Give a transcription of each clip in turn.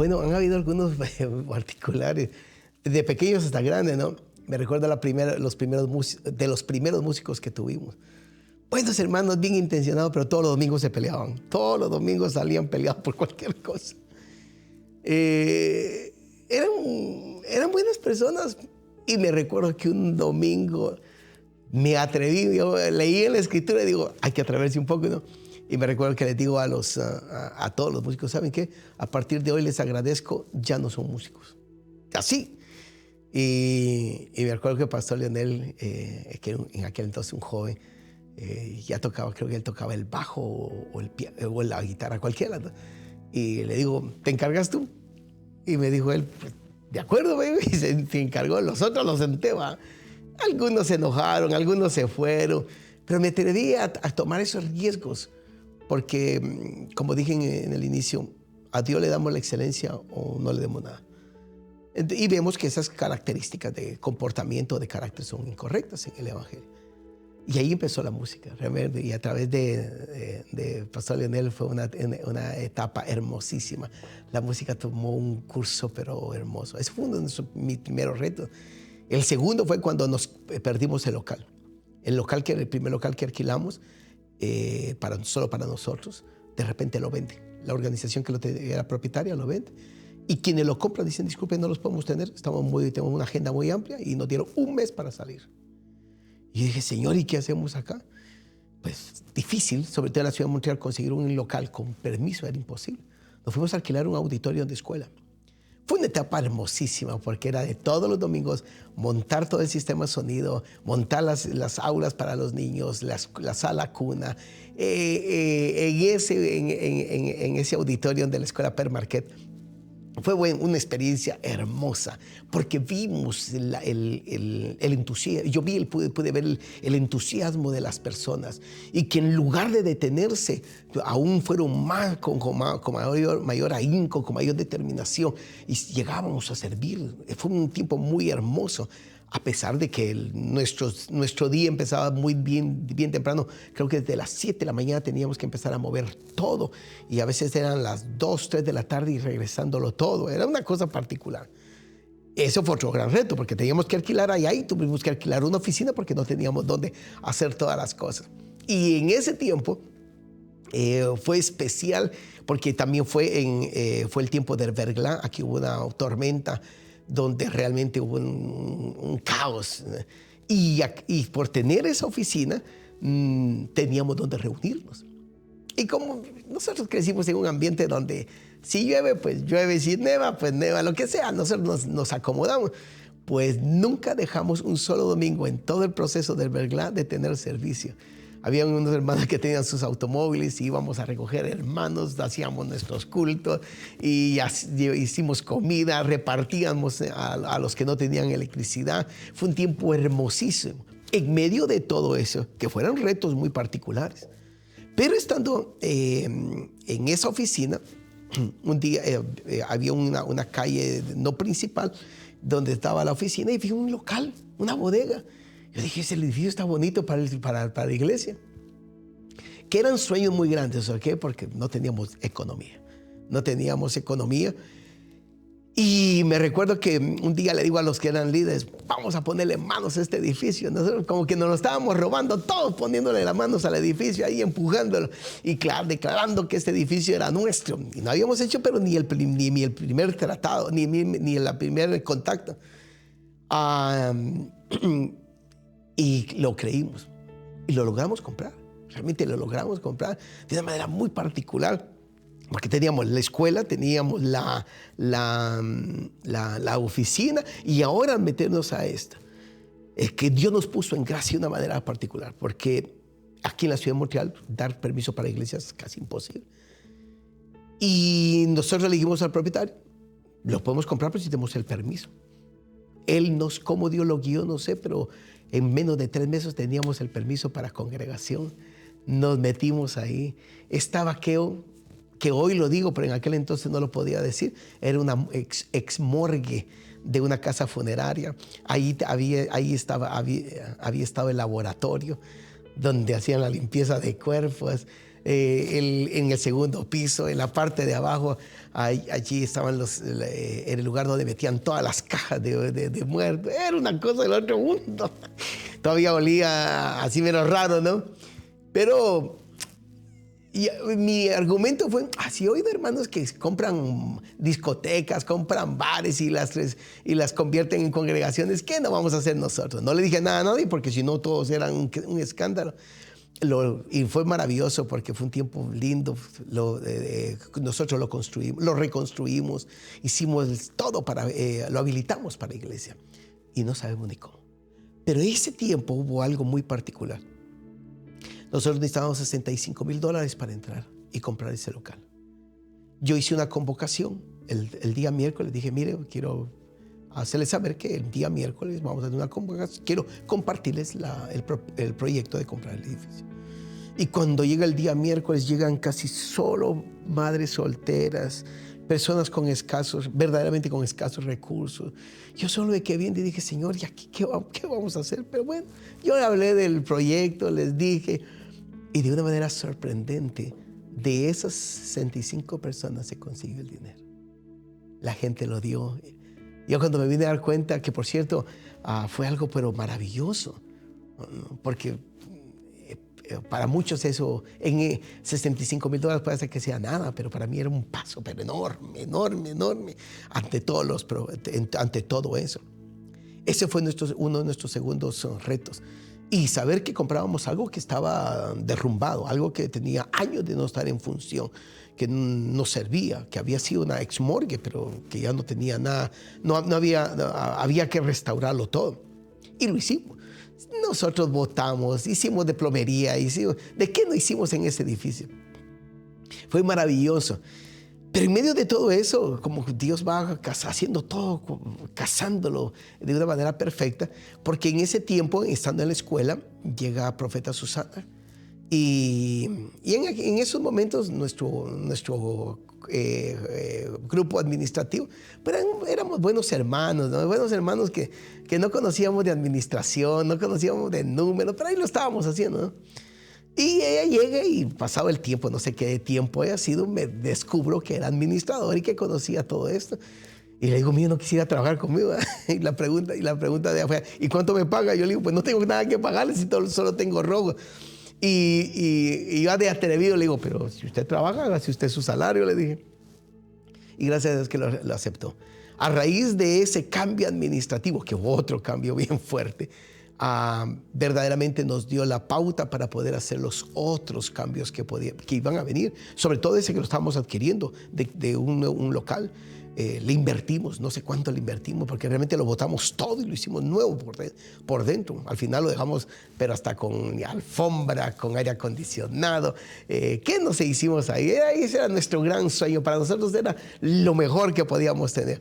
Bueno, han habido algunos particulares, de pequeños hasta grandes, ¿no? Me recuerdo los primeros músicos que tuvimos. Buenos hermanos, bien intencionados, pero todos los domingos se peleaban. Todos los domingos salían peleados por cualquier cosa. Eran buenas personas. Y me recuerdo que un domingo me atreví, yo leí en la escritura y digo, hay que atreverse un poco, ¿no? Y me recuerdo que les digo a todos los músicos, ¿saben qué? A partir de hoy les agradezco, ya no son músicos. Así. Y me recuerdo que el pastor Leonel, que en aquel entonces un joven, ya tocaba, creo que él tocaba el bajo o la guitarra, cualquiera, ¿no? Y le digo, ¿te encargas tú? Y me dijo él, pues, de acuerdo, baby. Y se encargó, los otros los senté, ¿va? Algunos se enojaron, algunos se fueron, pero me atreví a tomar esos riesgos, porque, como dije en el inicio, a Dios le damos la excelencia o no le damos nada. Y vemos que esas características de comportamiento, de carácter, son incorrectas en el Evangelio. Y ahí empezó la música, realmente. Y a través de Pastor Leonel fue una etapa hermosísima. La música tomó un curso, pero hermoso. Ese fue uno de mis primeros retos. El segundo fue cuando nos perdimos el local. El primer local que alquilamos, solo para nosotros, de repente lo vende. La organización que era propietaria lo vende. Y quienes lo compran dicen, disculpen, no los podemos tener. Tenemos una agenda muy amplia y nos dieron un mes para salir. Y dije, Señor, ¿y qué hacemos acá? Pues difícil, sobre todo en la ciudad de Montreal, conseguir un local con permiso era imposible. Nos fuimos a alquilar un auditorio de escuela. Fue una etapa hermosísima porque era de todos los domingos montar todo el sistema de sonido, montar las aulas para los niños, la sala cuna. En ese auditorio de la escuela Per Marquette fue una experiencia hermosa porque vimos el entusiasmo. Yo pude ver el entusiasmo de las personas y que en lugar de detenerse, aún fueron más con mayor ahínco, con mayor determinación y llegábamos a servir. Fue un tiempo muy hermoso. A pesar de que nuestro día empezaba muy bien temprano, creo que desde las 7 de la mañana teníamos que empezar a mover todo. Y a veces eran las 2, 3 de la tarde y regresándolo todo. Era una cosa particular. Eso fue otro gran reto, porque teníamos que alquilar allá y tuvimos que alquilar una oficina porque no teníamos dónde hacer todas las cosas. Y en ese tiempo fue especial porque también fue el tiempo del verglas. Aquí hubo una tormenta donde realmente hubo un caos. Y por tener esa oficina, teníamos donde reunirnos. Y como nosotros crecimos en un ambiente donde si llueve, pues llueve, si neva, pues neva, lo que sea, nosotros nos acomodamos. Pues nunca dejamos un solo domingo en todo el proceso del verglas de tener servicio. Habían unos hermanos que tenían sus automóviles y íbamos a recoger hermanos, hacíamos nuestros cultos y hicimos comida, repartíamos a los que no tenían electricidad. Fue un tiempo hermosísimo. En medio de todo eso, que fueron retos muy particulares. Pero estando en esa oficina, un día había una calle no principal donde estaba la oficina y vi un local, una bodega. Yo dije, ese edificio está bonito para la iglesia. Que eran sueños muy grandes, ¿por qué? Porque no teníamos economía. No teníamos economía. Y me recuerdo que un día le digo a los que eran líderes, vamos a ponerle manos a este edificio. Nosotros como que nos lo estábamos robando todos, poniéndole las manos al edificio, ahí empujándolo. Y claro, declarando que este edificio era nuestro. Y no habíamos hecho, pero ni el primer tratado, ni el primer contacto. Y lo creímos. Y lo logramos comprar. Realmente lo logramos comprar de una manera muy particular. Porque teníamos la escuela, teníamos la oficina y ahora meternos a esta. Es que Dios nos puso en gracia de una manera particular. Porque aquí en la ciudad de Montreal dar permiso para iglesias es casi imposible. Y nosotros le dijimos al propietario, lo podemos comprar pero si tenemos el permiso. Cómo Dios lo guió, no sé, pero en menos de 3 meses teníamos el permiso para congregación. Nos metimos ahí. Estaba que hoy lo digo, pero en aquel entonces no lo podía decir. Era una ex morgue de una casa funeraria. Ahí había estado el laboratorio donde hacían la limpieza de cuerpos. en el segundo piso, en la parte de abajo, allí estaban en el lugar donde metían todas las cajas de muertos. Era una cosa del otro mundo. Todavía olía así menos raro, ¿no? Pero mi argumento fue, si he oído hermanos que compran discotecas, compran bares y las convierten en congregaciones, ¿qué no vamos a hacer nosotros? No le dije nada a nadie porque si no todos eran un escándalo. Y fue maravilloso porque fue un tiempo lindo. Nosotros lo construimos, lo reconstruimos, hicimos todo lo habilitamos para la iglesia y no sabemos ni cómo. Pero ese tiempo hubo algo muy particular. Nosotros necesitábamos $65,000 para entrar y comprar ese local. Yo hice una convocación el día miércoles. Dije, mire, quiero hacerles saber que el día miércoles vamos a hacer una convocación. Quiero compartirles el proyecto de comprar el edificio. Y cuando llega el día miércoles, llegan casi solo madres solteras, personas verdaderamente con escasos recursos. Yo solo me quedé viendo y dije, Señor, ¿y aquí qué vamos a hacer? Pero bueno, yo le hablé del proyecto, les dije, y de una manera sorprendente, de esas 65 personas se consiguió el dinero. La gente lo dio. Yo cuando me vine a dar cuenta, que por cierto, fue algo pero maravilloso, porque para muchos eso, en $65,000 puede ser que sea nada, pero para mí era un paso pero enorme, enorme, enorme ante todo eso. Ese fue uno de nuestros segundos retos. Y saber que comprábamos algo que estaba derrumbado, algo que tenía años de no estar en función, que no servía, que había sido una exmorgue, pero que ya no tenía nada, había que restaurarlo todo. Y lo hicimos. Nosotros votamos, hicimos de plomería, ¿de qué no hicimos en ese edificio? Fue maravilloso. Pero en medio de todo eso, como Dios va haciendo todo, casándolo de una manera perfecta, porque en ese tiempo, estando en la escuela, llega Profeta Susana. Y en esos momentos nuestro grupo administrativo, pero éramos buenos hermanos, ¿no? Buenos hermanos que no conocíamos de administración, no conocíamos de números, pero ahí lo estábamos haciendo, ¿no? Y ella llega y pasado el tiempo, no sé qué tiempo haya sido, me descubro que era administrador y que conocía todo esto. Y le digo, mira, no quisiera trabajar conmigo. Y la pregunta de afuera, ¿y cuánto me paga? Yo le digo, pues no tengo nada que pagarle, solo tengo robo. Y yo de atrevido le digo, pero si usted trabaja, hágase usted su salario, le dije. Y gracias a Dios que lo aceptó. A raíz de ese cambio administrativo, que hubo otro cambio bien fuerte, verdaderamente nos dio la pauta para poder hacer los otros cambios que iban a venir, sobre todo ese que lo estábamos adquiriendo de un local. Le invertimos, no sé cuánto le invertimos, porque realmente lo botamos todo y lo hicimos nuevo por dentro. Al final lo dejamos, pero hasta con alfombra, con aire acondicionado. ¿Qué no se hicimos ahí? Ese era nuestro gran sueño. Para nosotros era lo mejor que podíamos tener.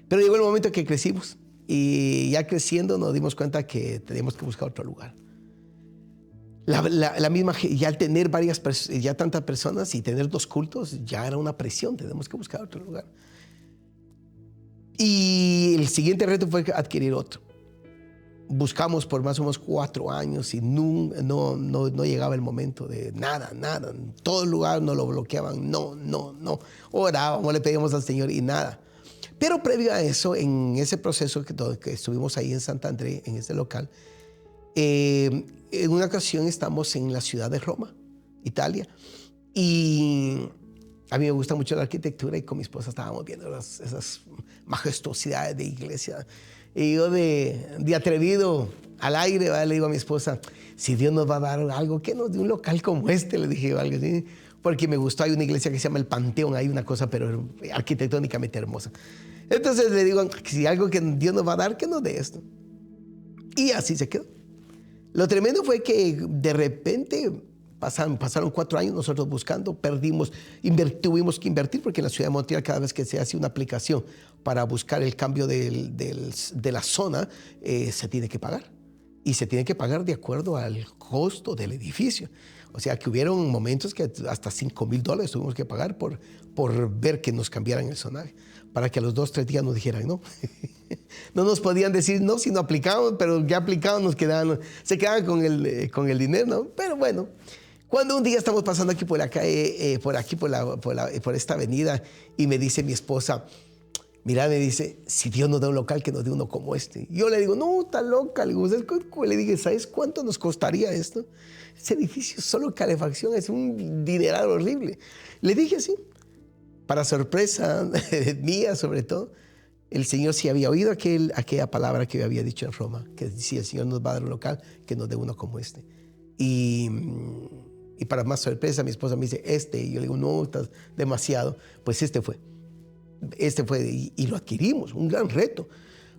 Pero llegó el momento que crecimos. Y ya creciendo nos dimos cuenta que teníamos que buscar otro lugar. La misma, ya al tener ya tantas personas y tener 2 cultos, ya era una presión, tenemos que buscar otro lugar. Y el siguiente reto fue adquirir otro. Buscamos por más o menos 4 años y no llegaba el momento de nada. En todo lugar nos lo bloqueaban, no. Orábamos, le pedíamos al Señor y nada. Pero previo a eso, en ese proceso que estuvimos ahí en Sant André, en ese local, en una ocasión estamos en la ciudad de Roma, Italia, y a mí me gusta mucho la arquitectura y con mi esposa estábamos viendo esas majestuosidades de iglesia. Y yo de atrevido al aire, ¿vale? Le digo a mi esposa, si Dios nos va a dar algo, ¿qué nos de un local como este? Le dije algo así, porque me gustó. Hay una iglesia que se llama El Panteón, hay una cosa pero arquitectónicamente hermosa. Entonces le digo, si algo que Dios nos va a dar, que nos dé esto. Y así se quedó. Lo tremendo fue que de repente pasaron 4 años nosotros buscando, perdimos, tuvimos que invertir porque en la ciudad de Montreal cada vez que se hace una aplicación para buscar el cambio de la zona, se tiene que pagar. Y se tiene que pagar de acuerdo al costo del edificio. O sea que hubieron momentos que hasta $5,000 tuvimos que pagar por ver que nos cambiaran el zonaje, para que a los 2-3 días nos dijeran no. No nos podían decir no si no aplicábamos, pero ya aplicados se quedaban con el dinero, ¿no? Pero bueno, Cuando un día estamos pasando aquí por la calle, por esta avenida, y me dice mi esposa, mira, me dice, si Dios nos da un local, que nos dé uno como este. Yo le digo, no, está loca. Le dije, ¿sabes cuánto nos costaría esto? Ese edificio, solo calefacción, es un dineral horrible. Le dije así, para sorpresa mía sobre todo, el Señor sí había oído aquella palabra que yo había dicho en Roma, que si el Señor nos va a dar un local, que nos dé uno como este. Y para más sorpresa, mi esposa me dice, y yo le digo, no, estás demasiado. Pues este fue y lo adquirimos, un gran reto,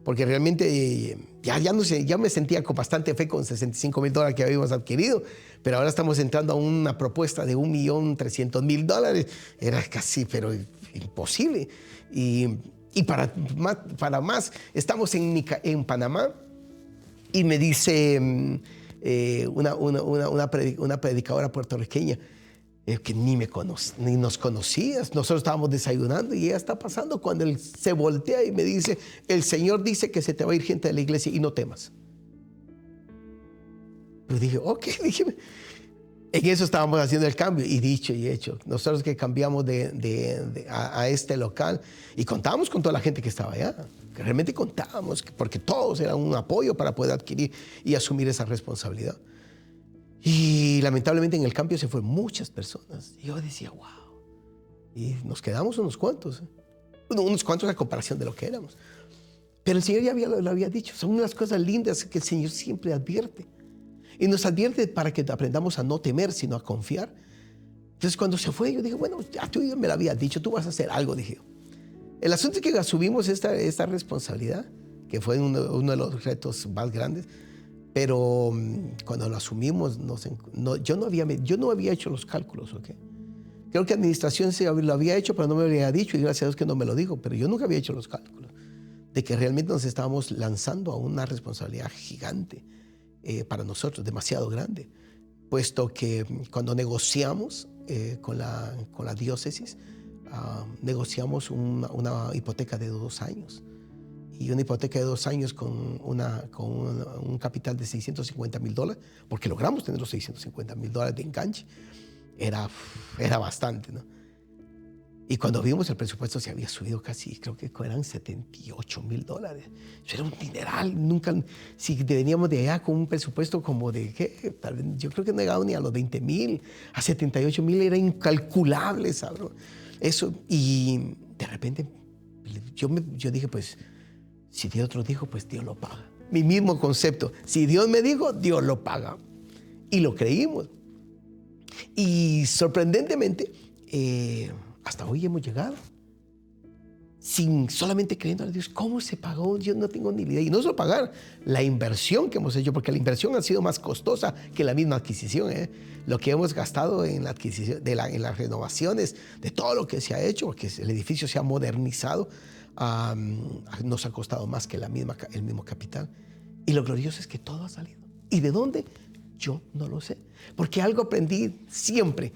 porque realmente ya me sentía con bastante fe con $65,000 que habíamos adquirido, pero ahora estamos entrando a una propuesta de $1,300,000. Era casi, pero imposible. Y para más, estamos en Panamá, y me dice una predicadora puertorriqueña, que ni nos conocías. Nosotros estábamos desayunando y ella está pasando cuando él se voltea y me dice, el Señor dice que se te va a ir gente de la iglesia y no temas. Yo dije, ok, en eso estábamos haciendo el cambio, y dicho y hecho. Nosotros que cambiamos a este local, y contábamos con toda la gente que estaba allá, que realmente contábamos, porque todos eran un apoyo para poder adquirir y asumir esa responsabilidad. Y lamentablemente en el cambio se fueron muchas personas. Y yo decía, wow. Y nos quedamos unos cuantos a comparación de lo que éramos. Pero el Señor ya lo había dicho. Son unas cosas lindas que el Señor siempre advierte. Y nos advierte para que aprendamos a no temer, sino a confiar. Entonces cuando se fue, yo dije, bueno, ya tú me lo habías dicho, tú vas a hacer algo, dije. El asunto es que asumimos esta responsabilidad, que fue uno de los retos más grandes. Pero cuando lo asumimos, yo no había hecho los cálculos, ¿ok? Creo que administración lo había hecho, pero no me lo había dicho, y gracias a Dios que no me lo dijo. Pero yo nunca había hecho los cálculos de que realmente nos estábamos lanzando a una responsabilidad gigante para nosotros, demasiado grande. Puesto que cuando negociamos con la diócesis, negociamos una hipoteca de 2 años. Y una hipoteca de 2 años con un capital de $650,000, porque logramos tener los $650,000 de enganche, era bastante, ¿no? Y cuando vimos el presupuesto se había subido casi, creo que eran $78,000. Eso era un dineral. Nunca, si veníamos de allá con un presupuesto como de, ¿qué? Tal vez, yo creo que no llegaba ni a los $20,000, a $78,000 era incalculable, ¿sabes? Eso, y de repente yo dije, pues, si Dios lo dijo, pues Dios lo paga. Mi mismo concepto. Si Dios me dijo, Dios lo paga. Y lo creímos. Y sorprendentemente, hasta hoy hemos llegado. Solamente creyendo a Dios. ¿Cómo se pagó? Yo no tengo ni idea. Y no solo pagar, la inversión que hemos hecho, porque la inversión ha sido más costosa que la misma adquisición. Lo que hemos gastado en la adquisición, en las renovaciones, de todo lo que se ha hecho, porque el edificio se ha modernizado, nos ha costado más que el mismo capital. Y lo glorioso es que todo ha salido. ¿Y de dónde? Yo no lo sé. Porque algo aprendí siempre.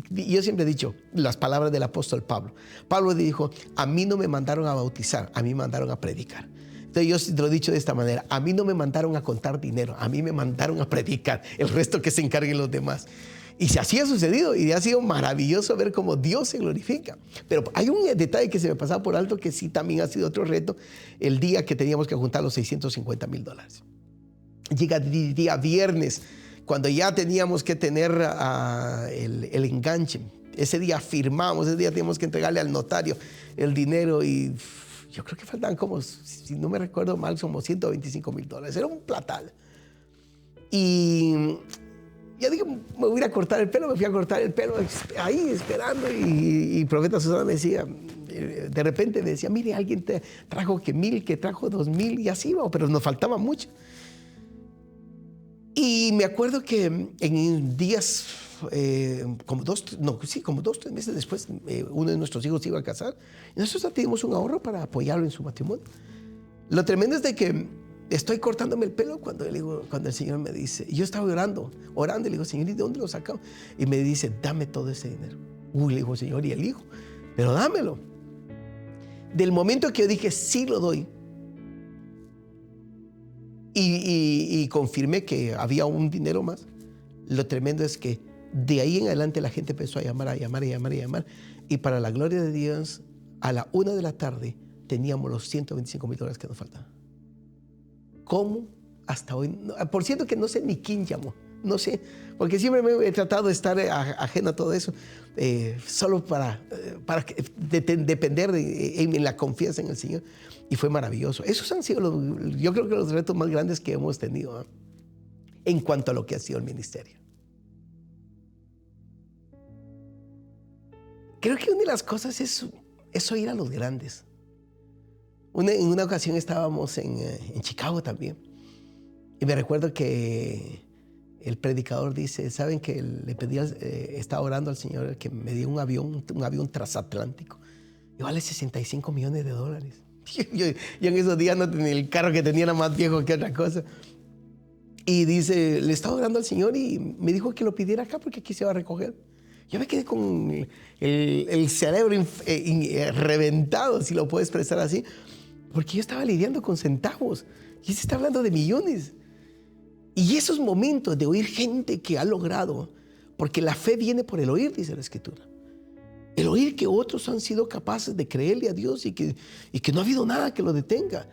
Yo siempre he dicho las palabras del apóstol Pablo. Pablo dijo, a mí no me mandaron a bautizar, a mí me mandaron a predicar. Entonces yo te lo he dicho de esta manera, a mí no me mandaron a contar dinero, a mí me mandaron a predicar, el resto que se encarguen los demás. Y así ha sucedido, y ha sido maravilloso ver cómo Dios se glorifica. Pero hay un detalle que se me pasaba por alto, que sí también ha sido otro reto, el día que teníamos que juntar los $650,000. Llega el día viernes, cuando ya teníamos que tener el enganche. Ese día firmamos, ese día teníamos que entregarle al notario el dinero, y yo creo que faltaban como, si no me recuerdo mal, como $125,000. Era un platal. Y ya dije, me voy a ir a cortar el pelo. Me fui a cortar el pelo ahí esperando, y profeta Susana me decía, de repente me decía, mire, alguien te trajo que 1,000, que trajo 2,000, y así iba, pero nos faltaba mucho. Y me acuerdo que en días, como 2-3 meses después, uno de nuestros hijos se iba a casar, y nosotros teníamos un ahorro para apoyarlo en su matrimonio. Lo tremendo es de que estoy cortándome el pelo cuando el Señor me dice, y yo estaba orando, y le digo, Señor, ¿y de dónde lo sacamos? Y me dice, dame todo ese dinero. Le digo, Señor, ¿y el hijo? Pero dámelo. Del momento que yo dije, sí lo doy, y confirmé que había un dinero más, lo tremendo es que De ahí en adelante la gente empezó a llamar. Y para la gloria de Dios, a la 1 de la tarde teníamos los $125,000 que nos faltaban. ¿Cómo? Hasta hoy. Por cierto que no sé ni quién llamó. No sé, porque siempre me he tratado de estar ajeno a todo eso, solo para depender en la confianza en el Señor. Y fue maravilloso. Esos han sido, yo creo que los retos más grandes que hemos tenido, en cuanto a lo que ha sido el ministerio. Creo que una de las cosas es oír a los grandes. En una ocasión estábamos en Chicago también. Y me recuerdo que el predicador dice, ¿saben que le pedí, estaba orando al Señor que me diera un avión transatlántico? Y vale $65 millones. Yo en esos días no tenía el carro que tenía, era más viejo que otra cosa. Y dice, le estaba orando al Señor y me dijo que lo pidiera acá porque aquí se va a recoger. Yo me quedé con el cerebro reventado, si lo puedo expresar así, porque yo estaba lidiando con centavos y se está hablando de millones. Y esos momentos de oír gente que ha logrado, porque la fe viene por el oír, dice la Escritura. El oír que otros han sido capaces de creerle a Dios y que no ha habido nada que lo detenga.